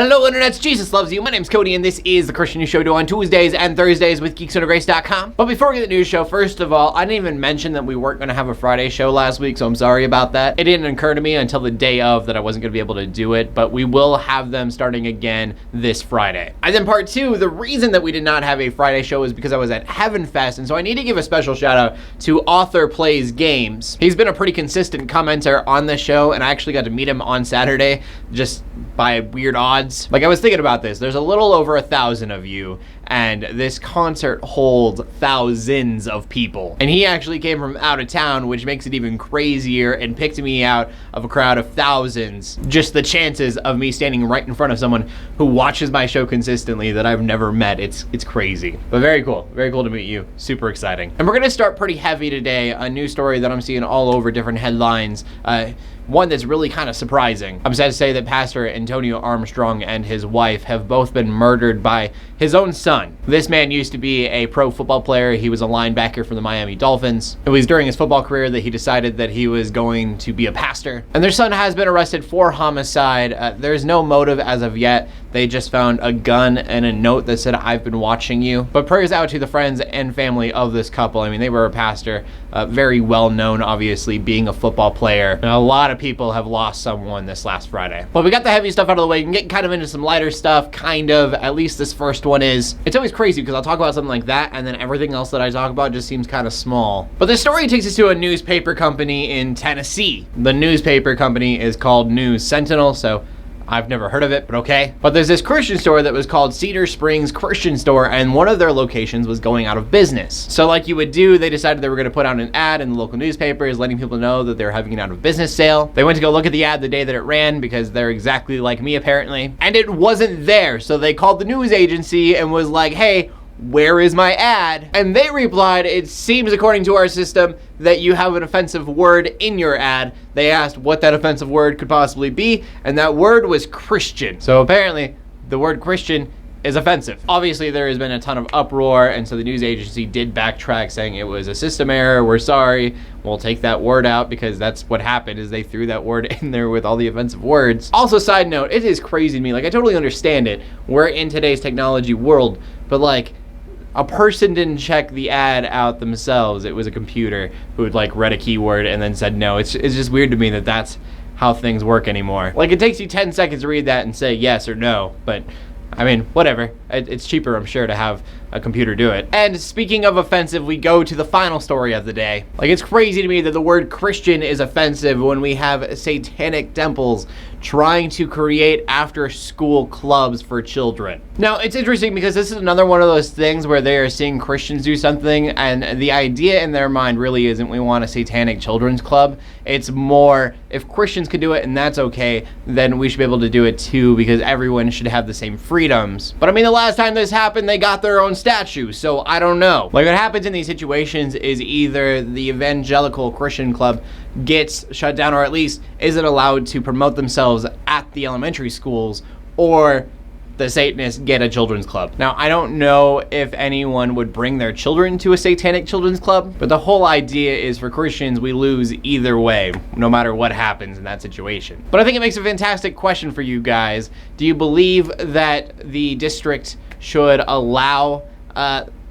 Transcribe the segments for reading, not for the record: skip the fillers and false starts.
Hello internets, Jesus loves you. My name's Cody and this is the Christian News Show on Tuesdays and Thursdays with geeksondergrace.com. But before we get the news show, first of all, I didn't even mention that we weren't going to have a Friday show last week, so I'm sorry about that. It didn't occur to me until the day of that I wasn't going to be able to do it, but we will have them starting again this Friday. And then part two, the reason that we did not have a Friday show is because I was at Heaven Fest, and so I need to give a special shout out to Author Plays Games. He's been a pretty consistent commenter on the show, and I actually got to meet him on Saturday just by weird odds. Like, I was thinking about this. There's a little over 1,000 of you, and this concert holds thousands of people. And he actually came from out of town, which makes it even crazier, and picked me out of a crowd of thousands. Just the chances of me standing right in front of someone who watches my show consistently that I've never met, it's crazy. But very cool to meet you. Super exciting. And we're gonna start pretty heavy today. A new story that I'm seeing all over different headlines. One that's really kind of surprising. I'm sad to say that Pastor Antonio Armstrong and his wife have both been murdered by his own son. This man used to be a pro football player. He was a linebacker for the Miami Dolphins. It was during his football career that he decided that he was going to be a pastor. And their son has been arrested for homicide. There's no motive as of yet. They just found a gun and a note that said, "I've been watching you." But prayers out to the friends and family of this couple. I mean, they were a pastor, very well known, obviously, being a football player. And a lot of people have lost someone this last Friday. Well, we got the heavy stuff out of the way. You can get kind of into some lighter stuff, kind of. At least this first one is. It's always crazy because I'll talk about something like that, and then everything else that I talk about just seems kind of small. But this story takes us to a newspaper company in Tennessee. The newspaper company is called News Sentinel, so I've never heard of it, but okay. But there's this Christian store that was called Cedar Springs Christian Store, and one of their locations was going out of business. So like you would do, they decided they were gonna put out an ad in the local newspapers letting people know that they're having an out of business sale. They went to go look at the ad the day that it ran because they're exactly like me apparently, and it wasn't there. So they called the news agency and was like, "Hey, where is my ad?" And they replied, "It seems according to our system that you have an offensive word in your ad." They asked what that offensive word could possibly be, and that word was Christian. So apparently the word Christian is offensive. Obviously there has been a ton of uproar, and so the news agency did backtrack saying it was a system error, we're sorry, we'll take that word out, because that's what happened is they threw that word in there with all the offensive words. Also, side note, it is crazy to me, like I totally understand it, we're in today's technology world, but like, a person didn't check the ad out themselves. It was a computer who had like read a keyword and then said no. It's just weird to me that that's how things work anymore. Like, it takes you 10 seconds to read that and say yes or no, but I mean, whatever. It's cheaper, I'm sure, to have a computer do it. And speaking of offensive, we go to the final story of the day. Like, it's crazy to me that the word Christian is offensive when we have satanic temples trying to create after-school clubs for children. Now, it's interesting because this is another one of those things where they are seeing Christians do something, and the idea in their mind really isn't we want a satanic children's club. It's more, if Christians could do it and that's okay, then we should be able to do it too, because everyone should have the same freedoms. But I mean, the last time this happened, they got their own statue, so I don't know. Like, what happens in these situations is either the evangelical Christian club gets shut down, or at least isn't allowed to promote themselves at the elementary schools, or the Satanists get a children's club. Now, I don't know if anyone would bring their children to a satanic children's club, but the whole idea is for Christians, we lose either way, no matter what happens in that situation. But I think it makes a fantastic question for you guys. Do you believe that the district should allow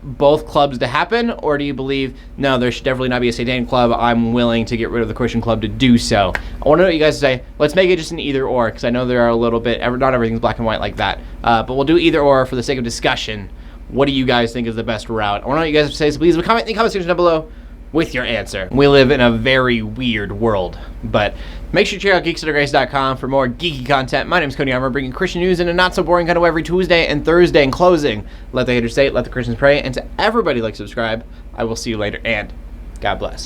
both clubs to happen, or do you believe, no, there should definitely not be a satanic club, I'm willing to get rid of the Christian club to do so? I want to know what you guys say. Let's make it just an either or, because I know there are a little bit, not everything's black and white like that, but we'll do either or for the sake of discussion. What do you guys think is the best route? I want to know what you guys have to say, so please comment in the comment section down below with your answer. We live in a very weird world, but make sure to check out geeksondergrace.com for more geeky content. My name's Cody Armour, bringing Christian news in a not so boring kind of way every Tuesday and Thursday. In closing, let the haters say it, let the Christians pray, and to everybody like, subscribe. I will see you later, and God bless.